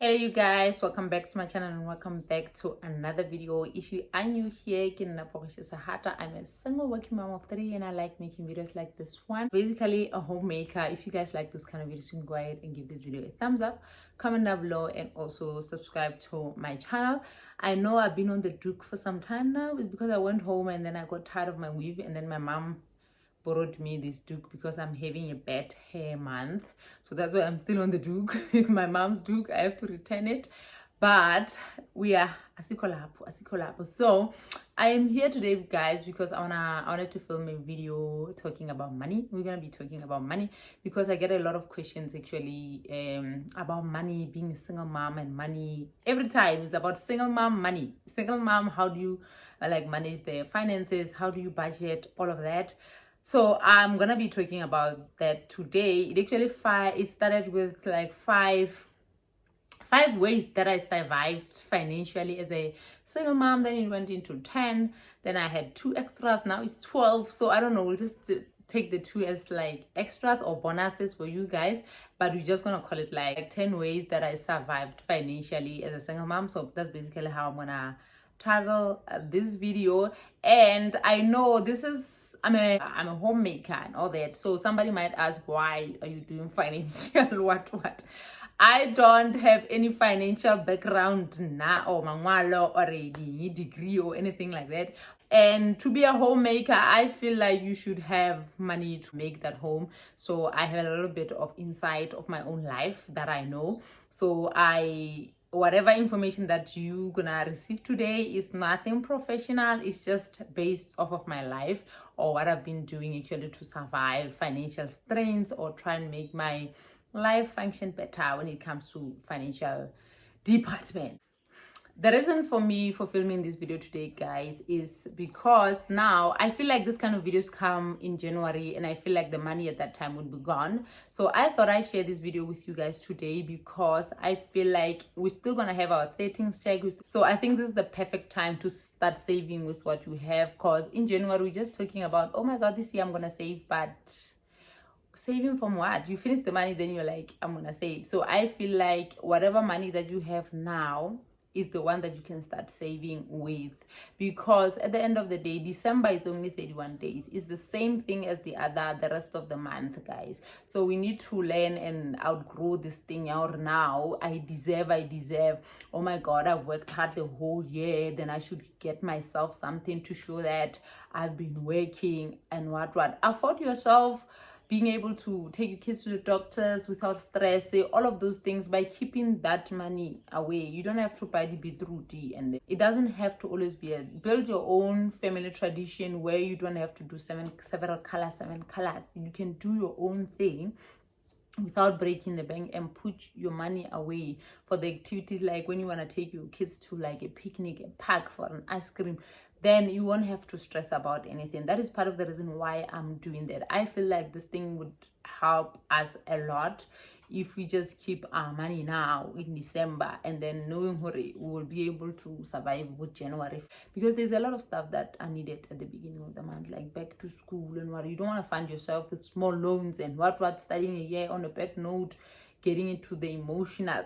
Hello you guys, welcome back to my channel and welcome back to another video. If you are new here, I'm a single working mom of 3 and I like making videos like this one. Basically a homemaker. If you guys like this kind of videos, you can go ahead and give this video a thumbs up, comment down below, and also subscribe to my channel. I know I've been on the Duke for some time now. It's because I went home and then I got tired of my weave, and then my mom borrowed me this Duke because I'm having a bad hair month, so that's why I'm still on the Duke. It's my mom's Duke. I have to return it, but we are asikolapo. So I am here today, guys, because I wanted to film a video talking about money. We're gonna be talking about money because I get a lot of questions actually about money, being a single mom and money. Every time it's about single mom money. Single mom, how do you manage their finances? How do you budget? All of that. So I'm gonna be talking about that today. It started with like five ways that I survived financially as a single mom. Then it went into 10. Then I had 2 extras. Now it's 12. So I don't know. We'll just take the 2 as like extras or bonuses for you guys. But we're just gonna call it like 10 ways that I survived financially as a single mom. So that's basically how I'm gonna title this video. And I know this is I'm a homemaker and all that. So somebody might ask, why are you doing financial what? I don't have any financial background now, or mangwalo or a degree or anything like that. And to be a homemaker, I feel like you should have money to make that home. So I have a little bit of insight of my own life that I know. So whatever information that you gonna receive today is nothing professional. It's just based off of my life or what I've been doing actually to survive financial strains or try and make my life function better when it comes to financial department. The reason for me for filming this video today, guys, is because now I feel like this kind of videos come in January and I feel like the money at that time would be gone. So I thought I'd share this video with you guys today because I feel like we're still gonna have our 13th check. So I think this is the perfect time to start saving with what you have, because in January we're just talking about, oh my god, this year I'm gonna save, but saving from what? You finish the money, then you're like, I'm gonna save. So I feel like whatever money that you have now is the one that you can start saving with, because at the end of the day, December is only 31 days. It's the same thing as the rest of the month, guys. So we need to learn and outgrow this thing out now. I deserve. Oh my god, I've worked hard the whole year, then I should get myself something to show that I've been working and what. Afford yourself being able to take your kids to the doctors without stress, all of those things by keeping that money away. You don't have to buy the beetroot, and it doesn't have to always be build your own family tradition where you don't have to do seven colors. You can do your own thing without breaking the bank and put your money away for the activities, like when you want to take your kids to like a picnic, a park for an ice cream, then you won't have to stress about anything. That is part of the reason why I'm doing that. I feel like this thing would help us a lot if we just keep our money now in December, and then knowing we will be able to survive with January, because there's a lot of stuff that are needed at the beginning of the month, like back to school and what. You don't want to find yourself with small loans and what starting a year on a bad note, getting into the emotional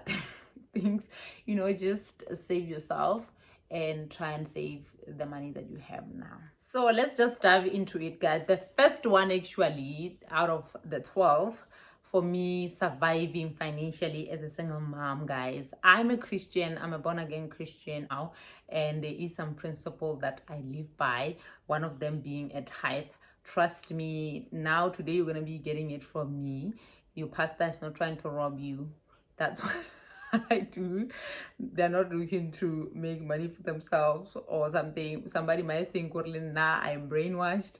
things. Just save yourself and try and save the money that you have now. So let's just dive into it, guys. The first one actually out of the 12 for me surviving financially as a single mom, guys. I'm a Christian. I'm a born-again Christian now, and there is some principle that I live by, one of them being a tithe. Trust me, now today you're going to be getting it from me. Your pastor is not trying to rob you. That's what I do. They're not looking to make money for themselves or something. Somebody might think, nah, I'm brainwashed,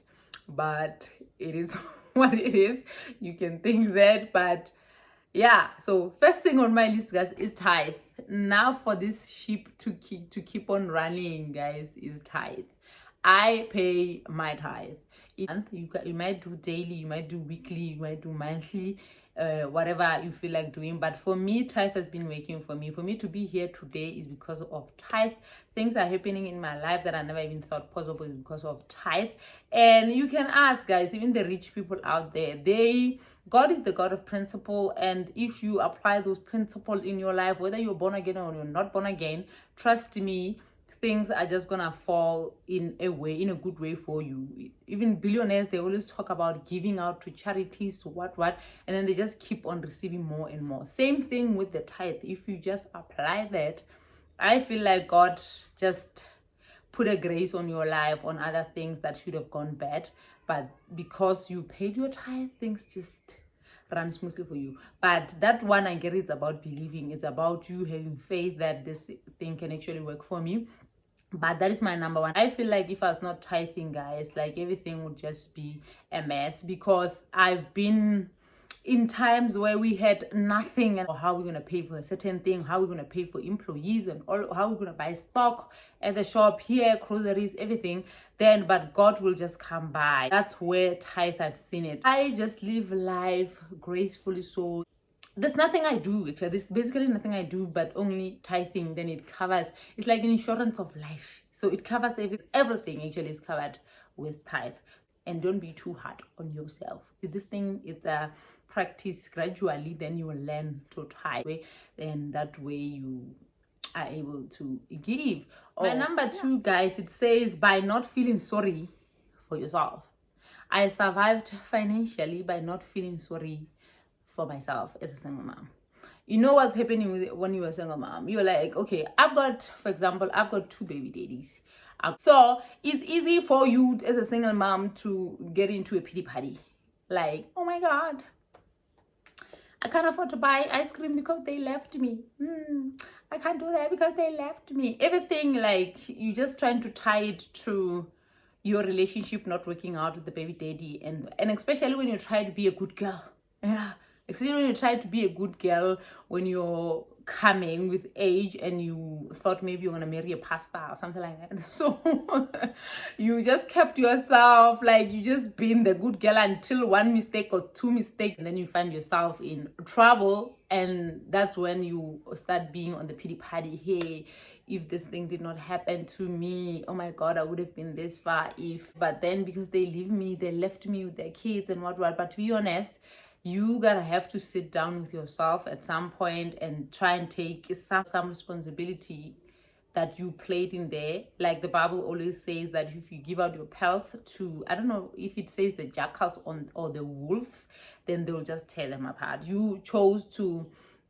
but it is what it is. You can think that, but yeah. So first thing on my list, guys, is tithe. Now for this ship to keep on running, guys, is tithe. I pay my tithe. You might do daily, you might do weekly, you might do monthly, whatever you feel like doing. But for me, tithe has been working for me. For me to be here today is because of tithe. Things are happening in my life that I never even thought possible is because of tithe. And you can ask, guys, even the rich people out there, they God is the God of principle, and if you apply those principles in your life, whether you're born again or you're not born again, trust me, things are just gonna fall in a good way for you. Even billionaires, they always talk about giving out to charities, what, and then they just keep on receiving more and more. Same thing with the tithe. If you just apply that, I feel like God just put a grace on your life on other things that should have gone bad, but because you paid your tithe, things just run smoothly for you. But that one, I get, it's about believing. It's about you having faith that this thing can actually work for me. But that is my number one. I feel like if I was not tithing, guys, like everything would just be a mess, because I've been in times where we had nothing, and how we're going to pay for a certain thing, how we're going to pay for employees, and all, how we're going to buy stock at the shop here, groceries, everything. Then but God will just come by. That's where tithe, I've seen it. I just live life gracefully. So there's nothing I do. There's basically nothing I do but only tithing. Then it covers, it's like an insurance of life, so it covers everything actually is covered with tithe. And don't be too hard on yourself. This thing, it's a practice gradually, then you will learn to tithe, and that way you are able to give. My number two, guys, it says by not feeling sorry for yourself. I survived financially by not feeling sorry for myself as a single mom. You know what's happening with when you're a single mom? You're like, okay, for example, I've got 2 baby daddies. So it's easy for you as a single mom to get into a pity party. Like, oh my God, I can't afford to buy ice cream because they left me. I can't do that because they left me. Everything, like, you just trying to tie it to your relationship not working out with the baby daddy. And especially when you try to be a good girl. Yeah. Especially when you try to be a good girl when you're coming with age and you thought maybe you're gonna marry a pastor or something like that. So you just kept yourself, like, you just been the good girl until one mistake or 2 mistakes, and then you find yourself in trouble, and that's when you start being on the pity party. Hey, if this thing did not happen to me, oh my God, I would have been this far if. But then because they left me with their kids and what. But to be honest, you gotta have to sit down with yourself at some point and try and take some responsibility that you played in there. Like the Bible always says that if you give out your pearls to, I don't know if it says the jackals or the wolves, then they'll just tear them apart. You chose to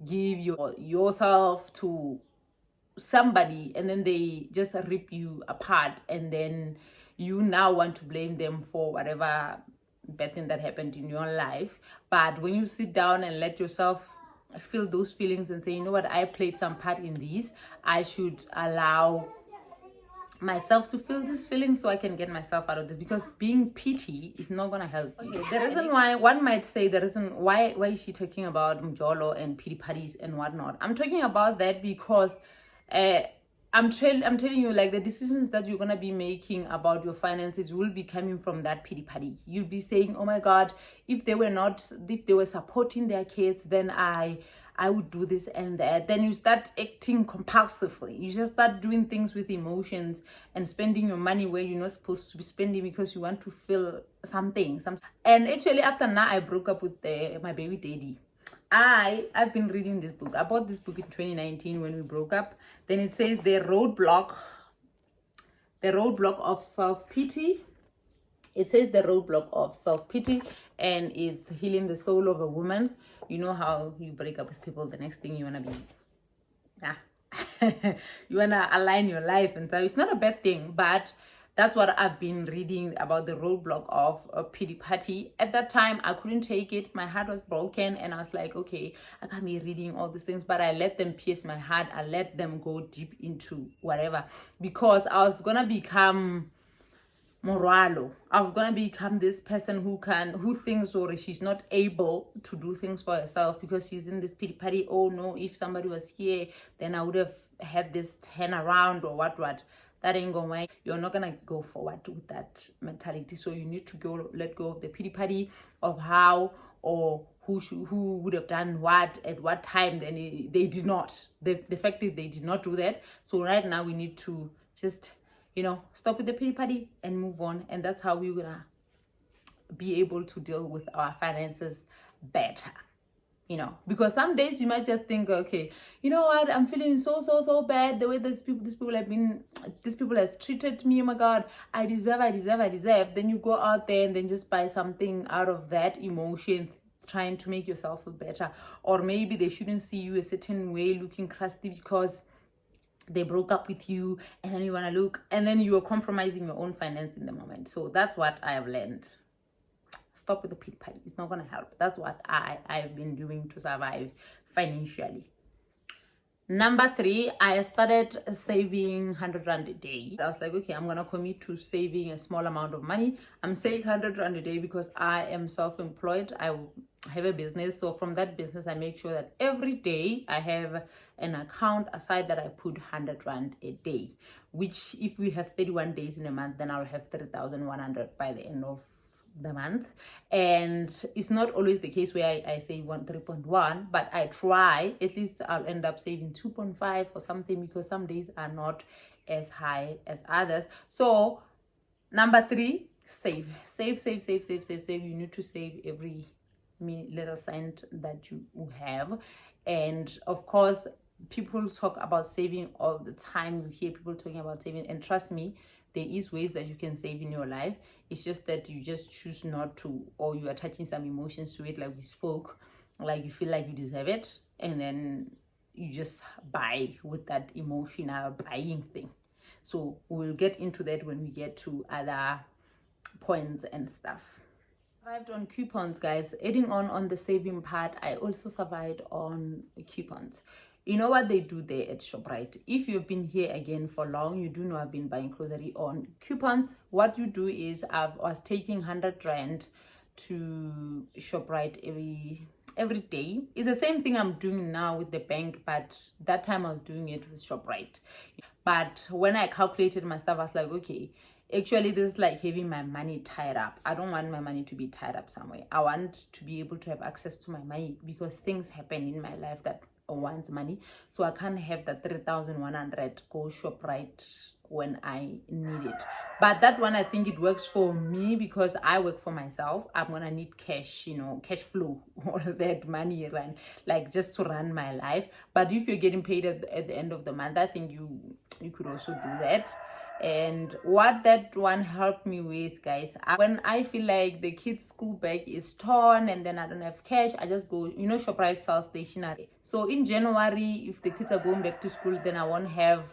give yourself to somebody, and then they just rip you apart, and then you now want to blame them for whatever bad thing that happened in your life. But when you sit down and let yourself feel those feelings and say, you know what, I played some part in this, I should allow myself to feel this feeling so I can get myself out of this, because being pity is not gonna help you. Okay, the reason why, one might say, the reason why is she talking about mjolo and pity parties and whatnot? I'm talking about that because I'm telling you, like, the decisions that you're gonna be making about your finances will be coming from that pity party. You'll be saying, oh my God, if they were supporting their kids, then I would do this and that. Then you start acting compulsively. You just start doing things with emotions and spending your money where you're not supposed to be spending because you want to feel something. And actually, after now, I broke up with my baby daddy. I've been reading this book. I bought this book in 2019 when we broke up. Then it says the roadblock of self-pity. It says the roadblock of self-pity, and it's healing the soul of a woman. You know how you break up with people, the next thing you want to be, you want to align your life, and so it's not a bad thing, but that's what I've been reading about, the roadblock of a pity party. At that time, I couldn't take it. My heart was broken, and I was like, okay, I can't be reading all these things, but I let them pierce my heart. I let them go deep into whatever, because I was gonna become moralo. I was gonna become this person who thinks, or she's not able to do things for herself because she's in this pity party. Oh no, if somebody was here, then I would have had this turn around or what. That ain't gonna work. You're not gonna go forward with that mentality. So you need to let go of the pity party of how or who would have done what at what time. Then they did not. The fact is they did not do that. So right now we need to just, stop with the pity party and move on. And that's how we're gonna be able to deal with our finances better. Because some days you might just think, okay, you know what, I'm feeling so bad, the way these people have treated me. Oh my God, I deserve. Then you go out there and then just buy something out of that emotion, trying to make yourself feel better. Or maybe they shouldn't see you a certain way, looking crusty because they broke up with you, and then you want to look, and then you are compromising your own finance in the moment. So that's what I have learned. Stop with the pity party. It's not going to help. That's what I've been doing to survive financially. Number 3, I started saving 100 Rand a day. I was like, okay, I'm going to commit to saving a small amount of money. I'm saving 100 Rand a day because I am self-employed. I have a business. So from that business, I make sure that every day I have an account aside that I put 100 Rand a day, which if we have 31 days in a month, then I'll have 3,100 by the end of the month. And it's not always the case where I say 3.1, but I try. At least I'll end up saving 2.5 or something, because some days are not as high as others. So number 3, save. You need to save every little cent that you have. And of course, people talk about saving all the time. You hear people talking about saving, and trust me, there is ways that you can save in your life. It's just that you just choose not to, or you are attaching some emotions to it, like we spoke, like you feel like you deserve it, and then you just buy with that emotional buying thing. So we'll get into that when we get to other points and stuff. Survived on coupons, guys. Adding on the saving part, I also survived on coupons. You know what they do there at ShopRite? If you've been here again for long, you do know I've been buying grocery on coupons. What you do is I was taking 100 Rand to ShopRite every day. It's the same thing I'm doing now with the bank, but that time I was doing it with ShopRite. But when I calculated my stuff, I was like, okay, actually this is like having my money tied up. I don't want my money to be tied up somewhere. I want to be able to have access to my money, because things happen in my life that wants money. So I can't have that 3,100 go ShopRite when I need it. But that one, I think it works for me because I work for myself. I'm gonna need cash, cash flow, all that money run, like just to run my life. But if you're getting paid at the end of the month, I think you could also do that. And what that one helped me with, guys, when I feel like the kids' school bag is torn and then I don't have cash, I just go, ShopRite sells stationery. So in January, if the kids are going back to school, then I won't have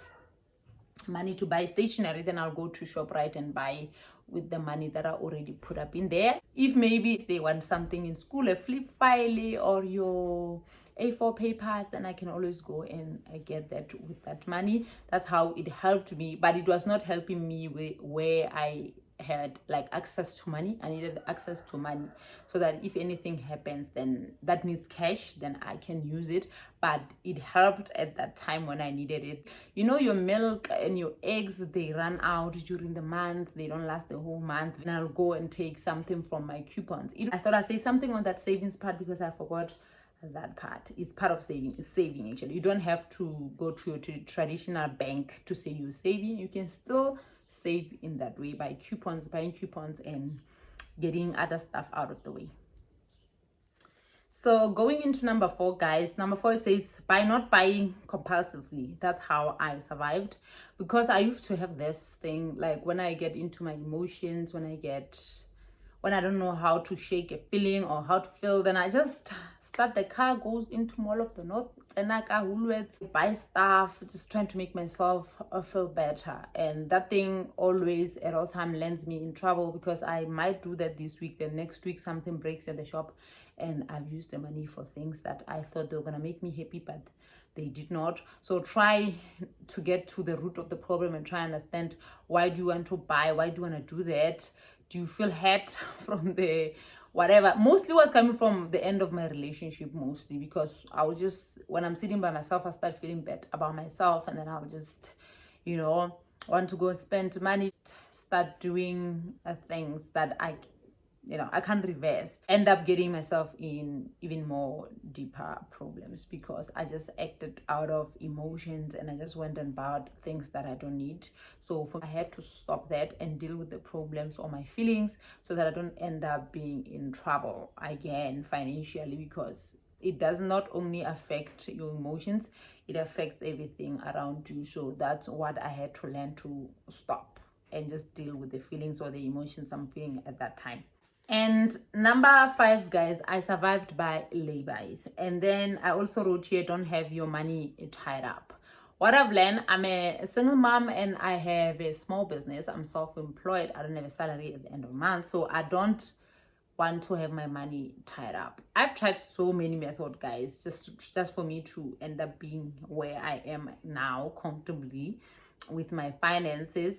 money to buy stationery. Then I'll go to ShopRite and buy with the money that I already put up in there. If maybe they want something in school, a flip file or your A4 papers, then I can always go and get that with that money. That's how it helped me, but it was not helping me with where I had like access to money. I needed access to money so that if anything happens, then that needs cash, then I can use it. But it helped at that time when I needed it. Your milk and your eggs, they run out during the month, they don't last the whole month, and I'll go and take something from my coupons. I thought I'd say something on that savings part because I forgot that part. It's part of saving. It's saving, actually. You don't have to go to your traditional bank to say you're saving. You can still save in that way by buying coupons and getting other stuff out of the way. So going into number 4, guys, number 4 says by not buying compulsively. That's how I survived, because I used to have this thing, like when I get into my emotions, when I don't know how to shake a feeling or how to feel, then I just start the car, goes into Mall of the North, and I buy stuff, just trying to make myself feel better. And that thing always at all time lands me in trouble, because I might do that this week, then next week something breaks at the shop and I've used the money for things that I thought they were gonna make me happy, but they did not. So try to get to the root of the problem and try and understand, why do you want to buy? Why do you want to do that? Do you feel hurt from the whatever? Mostly was coming from the end of my relationship, mostly because I was just, when I'm sitting by myself, I start feeling bad about myself, and then I'll just want to go and spend money, start doing things that I I can't reverse, end up getting myself in even more deeper problems because I just acted out of emotions and I just went and bought things that I don't need. So I had to stop that and deal with the problems or my feelings so that I don't end up being in trouble again financially, because it does not only affect your emotions, it affects everything around you. So that's what I had to learn to stop and just deal with the feelings or the emotions I'm feeling at that time. And number 5, guys, I survived by lay-bys. And then I also wrote here, don't have your money tied up. What I've learned, I'm a single mom and I have a small business. I'm self-employed. I don't have a salary at the end of the month. So I don't want to have my money tied up. I've tried so many methods, guys, just for me to end up being where I am now comfortably with my finances.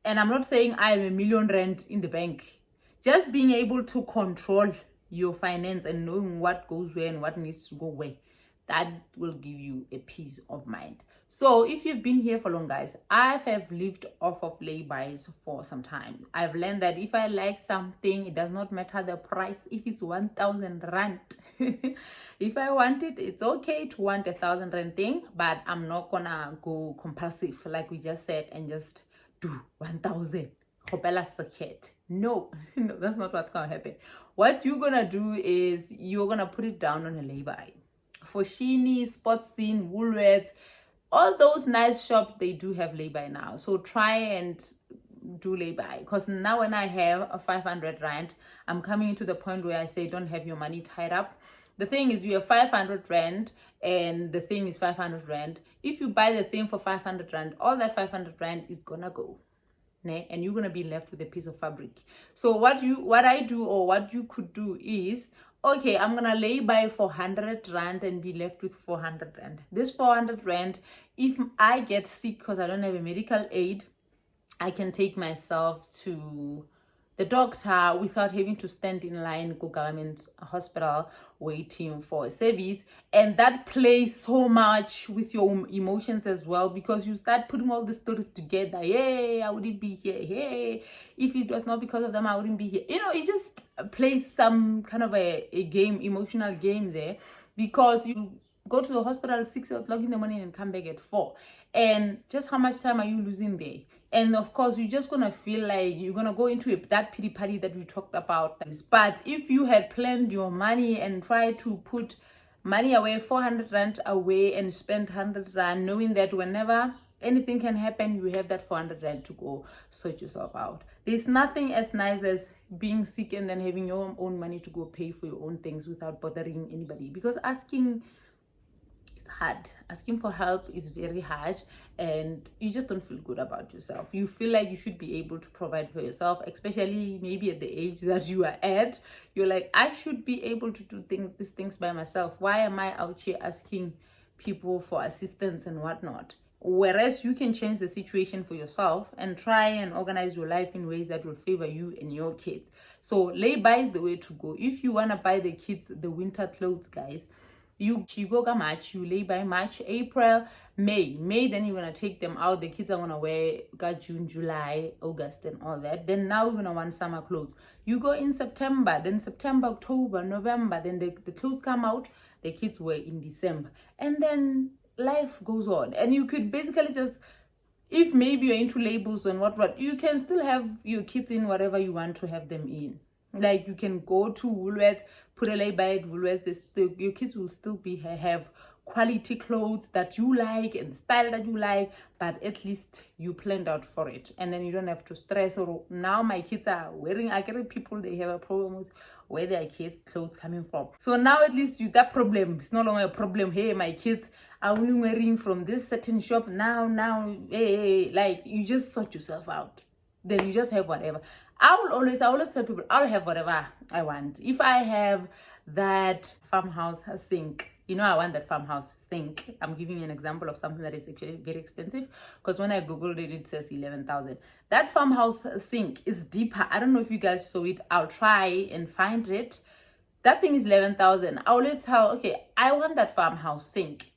And I'm not saying I am a million rand in the bank. Just being able to control your finance and knowing what goes where and what needs to go where, that will give you a peace of mind. So if you've been here for long, guys, I have lived off of lay-bys for some time. I've learned that if I like something, it does not matter the price. If it's 1,000 rand, if I want it, it's okay to want 1,000 rand thing, but I'm not gonna go compulsive like we just said and just do 1,000. No, no, that's not what's gonna happen. What you're gonna do is you're gonna put it down on a lay-by. For Sheeny, Sportscene, Woolworths, all those nice shops, they do have lay-by now. So try and do lay-by, because now when I have a 500 rand, I'm coming into the point where I say don't have your money tied up. The thing is, you have 500 rand and the thing is 500 rand. If you buy the thing for 500 rand, all that 500 rand is gonna go. And you're gonna be left with a piece of fabric. So what I do, or what you could do is, okay, I'm gonna lay-by 400 rand and be left with 400 rand. This 400 rand, if I get sick because I don't have a medical aid, I can take myself to the doctor without having to stand in line, go government hospital waiting for a service. And that plays so much with your emotions as well, because you start putting all the stories together. Hey, I wouldn't be here. Hey, if it was not because of them, I wouldn't be here. It just plays some kind of a game, emotional game there, because you go to the hospital at 6 o'clock in the morning and come back at 4. And just how much time are you losing there? And of course, you're just gonna feel like you're gonna go into that pity party that we talked about. But if you had planned your money and tried to put money away, 400 rand away, and spend 100 rand, knowing that whenever anything can happen, you have that 400 rand to go sort yourself out. There's nothing as nice as being sick and then having your own money to go pay for your own things without bothering anybody, because asking for help is very hard, and you just don't feel good about yourself. You feel like you should be able to provide for yourself, especially maybe at the age that you are at. You're like, I should be able to do these things by myself. Why am I out here asking people for assistance and whatnot? Whereas you can change the situation for yourself and try and organize your life in ways that will favor you and your kids. So lay-by is the way to go. If you want to buy the kids the winter clothes, guys, you go March, you lay-by March, April, May, then you're gonna take them out. The kids are gonna wear June, July, August, and all that. Then now we're gonna want summer clothes. You go in September, then September, October, November, then the clothes come out, the kids wear in December, and then life goes on. And you could basically just, if maybe you're into labels and what, you can still have your kids in whatever you want to have them in. Like, you can go to Woolworths, put a lay-by at Woolworths. Your kids will still have quality clothes that you like and the style that you like, but at least you planned out for it, and then you don't have to stress. Or now my kids are wearing, I get people, they have a problem with where their kids' clothes coming from. So now at least that problem is no longer a problem. Hey, my kids are only wearing from this certain shop now. Hey, like, you just sort yourself out. Then you just have whatever. I always tell people, I'll have whatever I want. If I have that farmhouse sink, I want that farmhouse sink. I'm giving you an example of something that is actually very expensive, because when I googled it, it says 11,000. That farmhouse sink is deeper. I don't know if you guys saw it. I'll try and find it. That thing is 11,000. I always tell, okay, I want that farmhouse sink,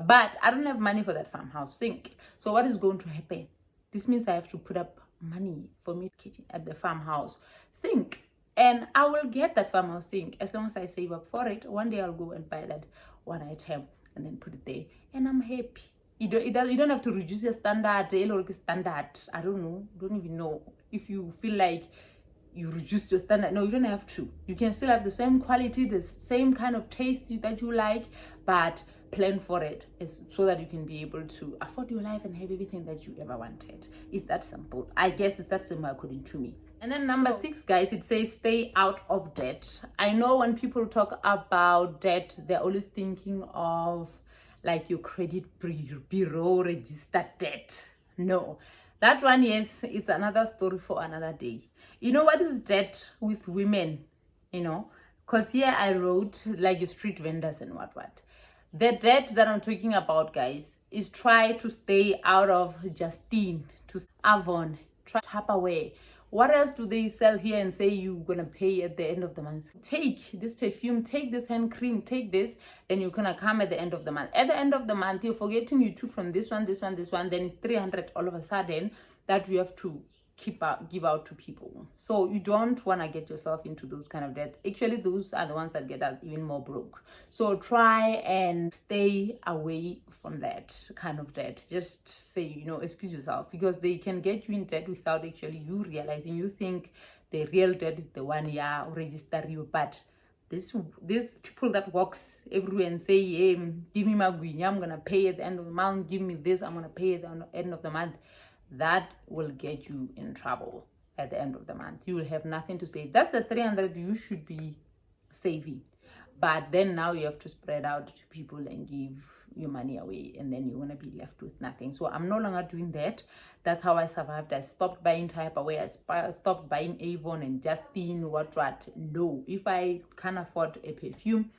but I don't have money for that farmhouse sink. So what is going to happen? This means I have to put up money for me kitchen at the farmhouse sink. And I will get that farmer thing as long as I save up for it. One day I'll go and buy that one item and then put it there, and I'm happy. You don't have to reduce your standard. I don't even know if you feel like you reduce your standard. No, you don't have to. You can still have the same quality, the same kind of taste that you like, but plan for it so that you can be able to afford your life and have everything that you ever wanted. It's that simple. I guess it's that simple according to me. And then number 6, guys, it says stay out of debt. I know when people talk about debt, they're always thinking of like your credit bureau registered debt. No, that one, yes, it's another story for another day. You know what is debt with women? Because here I wrote like your street vendors and what. The debt that I'm talking about, guys, is try to stay out of Justine, to Avon, try Tupperware. What else do they sell here and say you're gonna pay at the end of the month? Take this perfume, take this hand cream, take this, then you're gonna come at the end of the month. At the end of the month, you're forgetting you took from this one, then it's 300 all of a sudden that you have to give out to people. So you don't want to get yourself into those kind of debts. Actually, those are the ones that get us even more broke. So try and stay away from that kind of debt. Just say, excuse yourself, because they can get you in debt without actually you realizing. You think the real debt is the one, register you, but these people that walks everywhere and say, hey, give me my guinya, I'm gonna pay at the end of the month, give me this, I'm gonna pay at the end of the month. That will get you in trouble at the end of the month. You will have nothing to save. That's the 300 you should be saving. But then now you have to spread out to people and give your money away, and then you're going to be left with nothing. So I'm no longer doing that. That's how I survived. I stopped buying Tupperware. I stopped buying Avon and Justine, what. No, if I can't afford a perfume,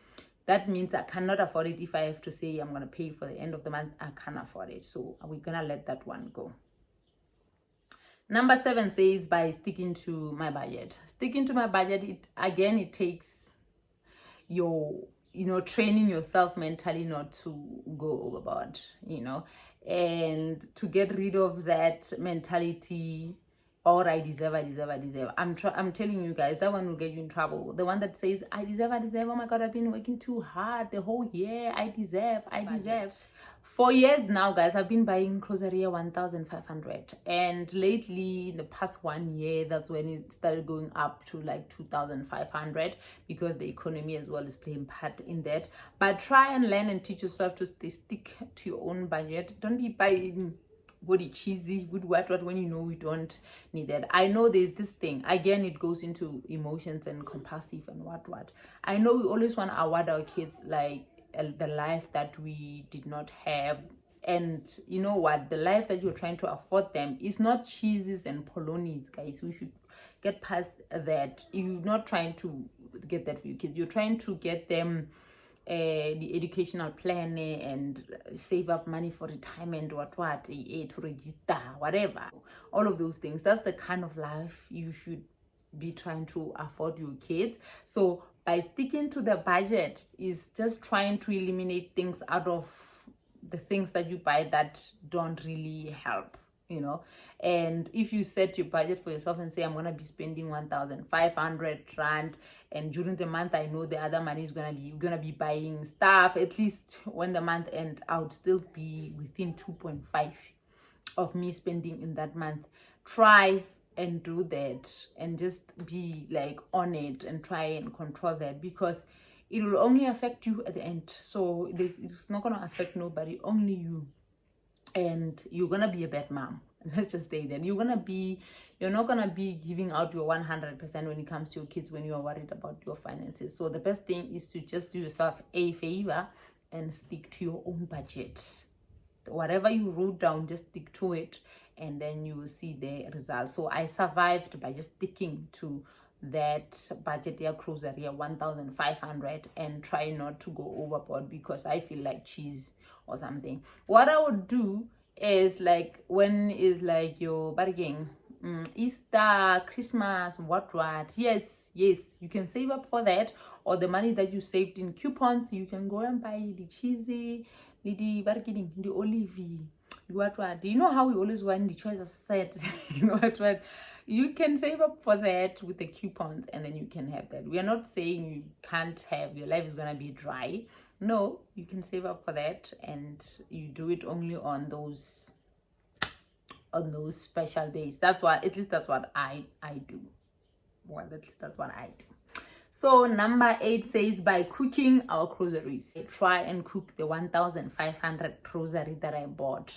that means I cannot afford it. If I have to say I'm going to pay for the end of the month, I can't afford it. So we're going to let that one go. Number 7 says by sticking to my budget. Sticking to my budget, it takes your, training yourself mentally not to go overboard, and to get rid of that mentality, or I deserve. I'm telling you guys, that one will get you in trouble. The one that says, I deserve. Oh my God, I've been working too hard the whole year. I deserve. For years now, guys, I've been buying grocery 1,500, and lately in the past 1 year, that's when it started going up to like 2,500, because the economy as well is playing part in that. But try and learn and teach yourself to stick to your own budget. Don't be buying body cheesy, good what when you know you don't need that. I know there's this thing, again, it goes into emotions and compulsive and what. I know we always want to award our kids like the life that we did not have, and you know what, the life that you're trying to afford them is not cheeses and polonies, guys. We should get past that. You're not trying to get that for your kids, you're trying to get them the educational plan and save up money for retirement, to register, whatever, all of those things. That's the kind of life you should be trying to afford your kids. So by sticking to the budget is just trying to eliminate things out of the things that you buy that don't really help, and if you set your budget for yourself and say, I'm gonna be spending 1,500 rand, and during the month I know the other money is gonna be buying stuff, at least when the month ends, I would still be within 2.5 of me spending in that month. Try and do that and just be like on it and try and control that, because it will only affect you at the end. So it's not gonna affect nobody, only you. And you're gonna be a bad mom. Let's just say that you're not gonna be giving out your 100% when it comes to your kids when you are worried about your finances. So the best thing is to just do yourself a favor and stick to your own budget. Whatever you wrote down, just stick to it, and then you will see the results. So I survived by just sticking to that budget, closer 1,500, and try not to go overboard because I feel like cheese or something. What I would do is, like, when is like your bargain, Easter, Christmas, what, yes, you can save up for that, or the money that you saved in coupons, you can go and buy the cheesy, the bargaining, the olive, what do you know how we always want the choice of society? what you can save up for that with the coupons, and then you can have that. We are not saying you can't have, your life is gonna be dry. No, you can save up for that, and you do it only on those special days. That's what, at least that's what I do. Well, that's what I do. So number 8 says, by cooking our groceries. I try and cook the 1,500 grocery that I bought.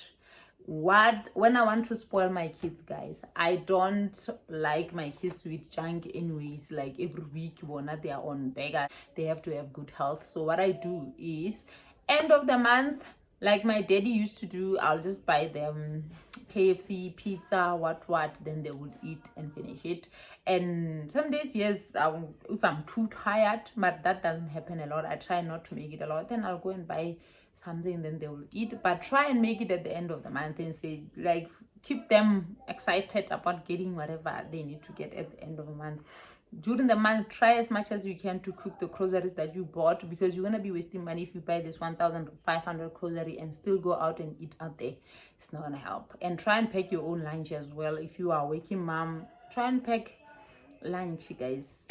When I want to spoil my kids, guys, I don't like my kids to eat junk anyways. Like every week they are on beggar, they have to have good health. So what I do is, end of the month, like my daddy used to do, I'll just buy them KFC, pizza, what, then they would eat and finish it. And some days, yes, if I'm too tired, but that doesn't happen a lot, I try not to make it a lot, then I'll go and buy something, then they will eat. But try and make it at the end of the month, and say, like, keep them excited about getting whatever they need to get at the end of the month. During the month, try as much as you can to cook the groceries that you bought, because you're going to be wasting money if you buy this 1,500 grocery and still go out and eat out there. It's not going to help. And try and pack your own lunch as well. If you are a working mom, try and pack lunch, guys.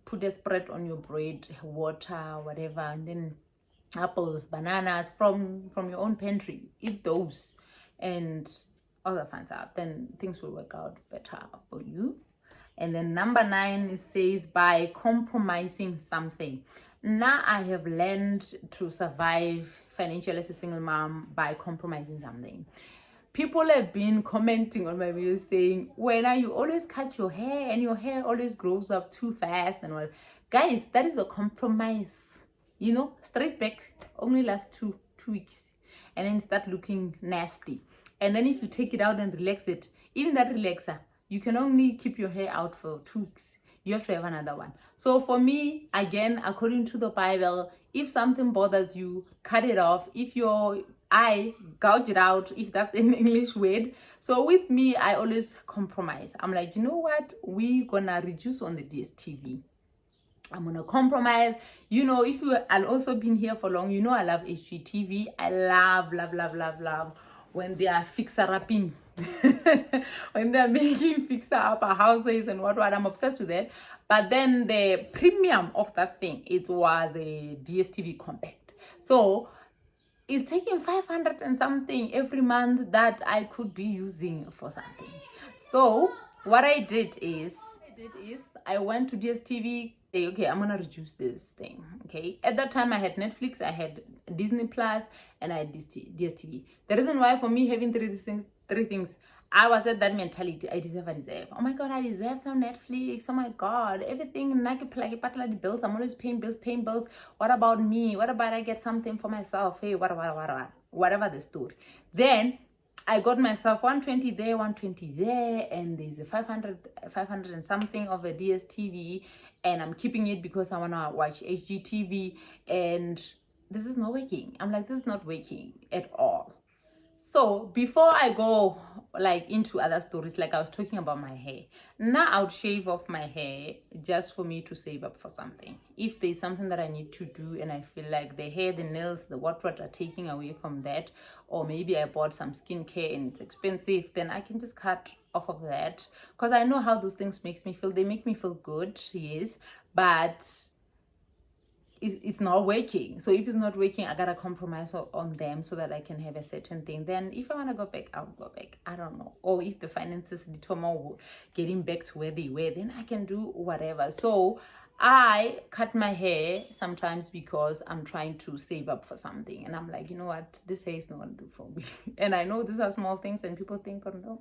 Put a spread on your bread, water, whatever, and then apples, bananas from your own pantry. Eat those and all that fun stuff. Then things will work out better for you. And then number 9, it says, by compromising something. Now I have learned to survive financially as a single mom by compromising something. People have been commenting on my videos saying, when you always cut your hair and your hair always grows up too fast and what. Guys, that is a compromise. Straight back only lasts two weeks, and then start looking nasty. And then if you take it out and relax it, even that relaxer, you can only keep your hair out for 2 weeks. You have to have another one. So for me, again, according to the Bible, if something bothers you, cut it off. If your eye, gouge it out, if that's an English word. So with me, I always compromise. I'm like, you know what? We're gonna reduce on the DSTV. I'm gonna compromise. If you have also been here for long, I love HGTV. I love when they are fixer-upping. When they're making fixer-upper houses and what, I'm obsessed with that. But then the premium of that thing, it was a DSTV compact. So it's taking 500 and something every month that I could be using for something. So what I did is I went to DSTV. Okay, I'm gonna reduce this thing. Okay, at that time I had Netflix, I had Disney Plus, and I had DSTV. The reason why for me having three things, I was at that mentality. I deserve. Oh my god, I deserve some Netflix. Oh my god, everything like the bills. I'm always paying bills. What about me? What about I get something for myself? Hey, whatever the story. Then I got myself 120 there, 120 there, and there's a 500 and something of a DSTV, and I'm keeping it because I want to watch HGTV, and this is not working. I'm like, this is not working at all. So before I go into other stories, like I was talking about my hair, now I would shave off my hair just for me to save up for something. If there's something that I need to do and I feel like the hair, the nails, the what are taking away from that, or maybe I bought some skincare and it's expensive, then I can just cut off of that, because I know how those things makes me feel. They make me feel good, yes, but it's not working. So if it's not working, I gotta compromise on them so that I can have a certain thing. Then if I want to go back, I'll go back. I don't know. Or if the finances determine getting back to where they were, then I can do whatever. So I cut my hair sometimes because I'm trying to save up for something, and I'm like, you know what, this hair is not gonna do for me. And I know these are small things, and people think, oh no,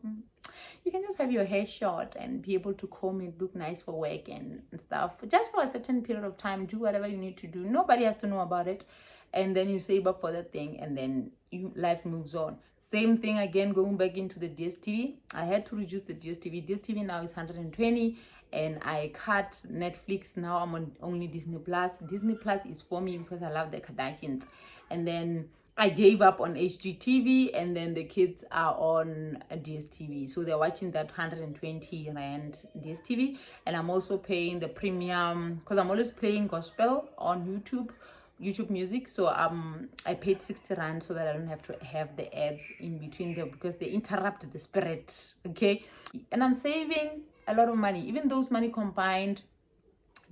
you can just have your hair short and be able to comb it, look nice for work and stuff, just for a certain period of time. Do whatever you need to do. Nobody has to know about it, and then you save up for that thing, and then life moves on. Same thing again, going back into the DSTV. I had to reduce the DSTV. DSTV now is 120, and I cut Netflix. Now I'm on only Disney Plus. Disney Plus is for me because I love the Kardashians. And then I gave up on HGTV, and then the kids are on DSTV. So they're watching that 120 Rand DSTV. And I'm also paying the premium because I'm always playing gospel on YouTube. YouTube Music. So I paid 60 rand so that I don't have to have the ads in between them, because they interrupt the spirit. Okay, and I'm saving a lot of money. Even those money combined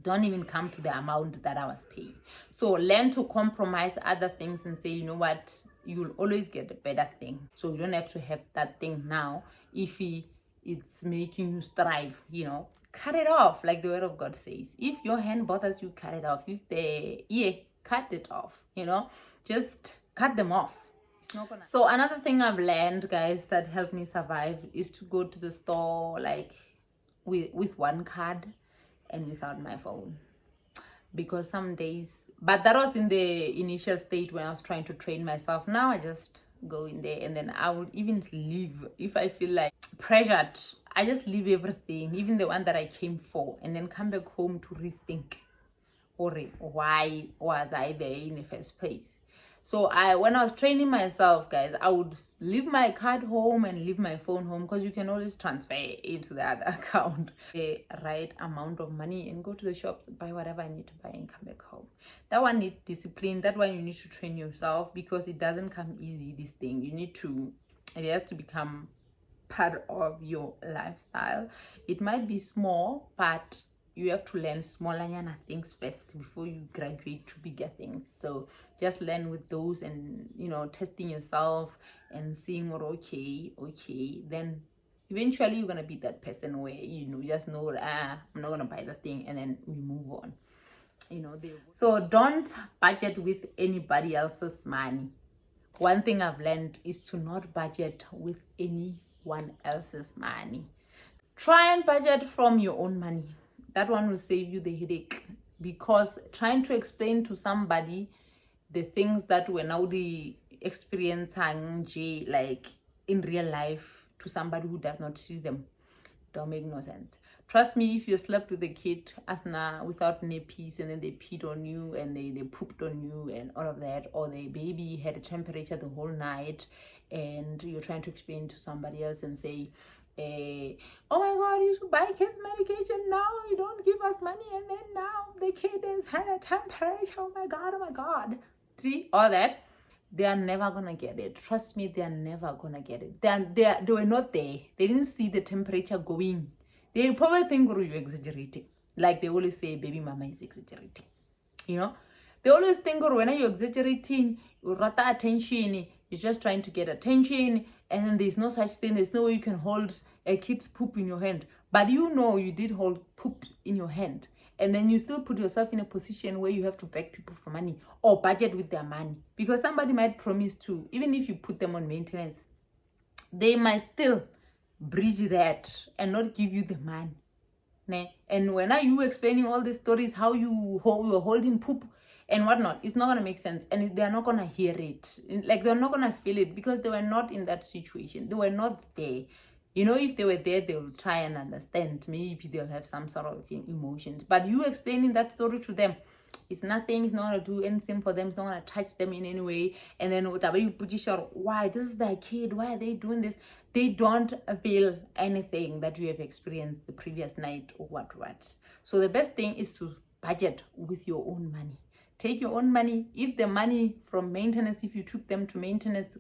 don't even come to the amount that I was paying. So learn to compromise other things and say, you know what, you'll always get a better thing. So you don't have to have that thing now if it's making you strive, you know. Cut it off, like the word of God says. If your hand bothers you, cut it off. If the ear, cut it off, you know. Just cut them off. So another thing I've learned, guys, that helped me survive is to go to the store like with one card and without my phone, because some days, but that was in the initial state when I was trying to train myself. Now I just go in there, and then I would even leave if I feel like pressured. I just leave everything, even the one that I came for, and then come back home to rethink, or why was I there in the first place. So when I was training myself, guys, I would leave my card home and leave my phone home, because you can always transfer into the other account the right amount of money and go to the shops, buy whatever I need to buy and come back home. That one needs discipline. That one you need to train yourself, because it doesn't come easy, this thing. It has to become part of your lifestyle. It might be small, but you have to learn smaller things first before you graduate to bigger things. So just learn with those, and you know, testing yourself and seeing what okay, then eventually you're gonna be that person where you just know, I'm not gonna buy the thing, and then we move on, you know. So don't budget with anybody else's money. One thing I've learned is to not budget with anyone else's money. Try and budget from your own money. That one will save you the headache, because trying to explain to somebody the things that we're now experiencing, like in real life, to somebody who does not see them, don't make no sense. Trust me, if you slept with a kid without nappies, and then they peed on you and they pooped on you and all of that, or the baby had a temperature the whole night, and you're trying to explain to somebody else and say, oh my God, you should buy kids medication now, you don't give us money, and then now the kid has had a temperature, oh my God. See, all that, they are never gonna get it. Trust me, they are never gonna get it. They were not there. They didn't see the temperature going. They probably think you're exaggerating. Like they always say, baby mama is exaggerating. You know, they always think when you're exaggerating, you rather attention, you're just trying to get attention, and then there's no such thing. There's no way you can hold a kid's poop in your hand. But you know you did hold poop in your hand, and then you still put yourself in a position where you have to beg people for money or budget with their money, because somebody might promise to, even if you put them on maintenance, they might still bridge that and not give you the money. And when are you explaining all these stories, how you were holding poop and whatnot, it's not going to make sense, and they're not going to hear it. Like, they're not going to feel it, because they were not in that situation. They were not there. You know, if they were there, they will try and understand. Maybe they'll have some sort of emotions. But you explaining that story to them, it's nothing. It's not going to do anything for them. It's not going to touch them in any way. And then whatever you put, why? This is their kid. Why are they doing this? They don't feel anything that you have experienced the previous night or what. So the best thing is to budget with your own money. Take your own money. If the money from maintenance, if you took them to maintenance,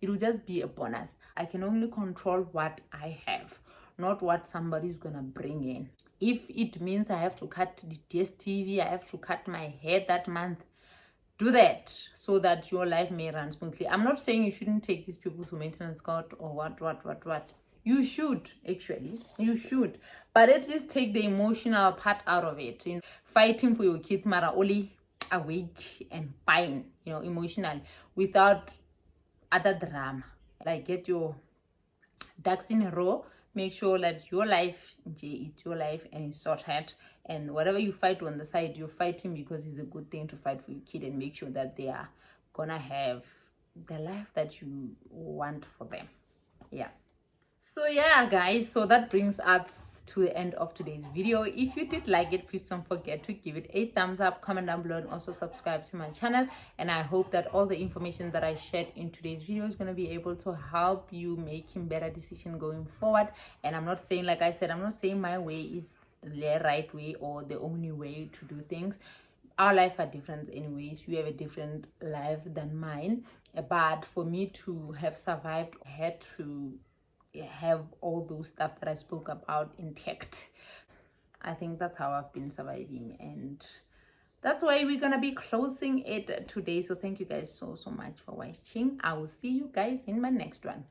it will just be a bonus. I can only control what I have, not what somebody's gonna bring in. If it means I have to cut the DSTV, I have to cut my hair that month, do that so that your life may run smoothly. I'm not saying you shouldn't take these people to maintenance court or what. You should, actually. You should. But at least take the emotional part out of it. You know, fighting for your kids, Mara, only awake and fine, you know, emotionally, without other drama. Like, get your ducks in a row. Make sure that your life is your life and it's sorted. And whatever you fight on the side, you're fighting because it's a good thing to fight for your kid, and make sure that they are gonna have the life that you want for them. Yeah. So yeah, guys, so that brings us to the end of today's video. If you did like it, please don't forget to give it a thumbs up, comment down below, and also subscribe to my channel. And I hope that all the information that I shared in today's video is going to be able to help you making better decisions going forward. And I'm not saying, like I said, I'm not saying my way is the right way or the only way to do things. our life are different anyways. You have a different life than mine, but for me to have survived, I had to have all those stuff that I spoke about intact. I think that's how I've been surviving, and that's why we're gonna be closing it today. So thank you guys so much for watching. I will see you guys in my next one.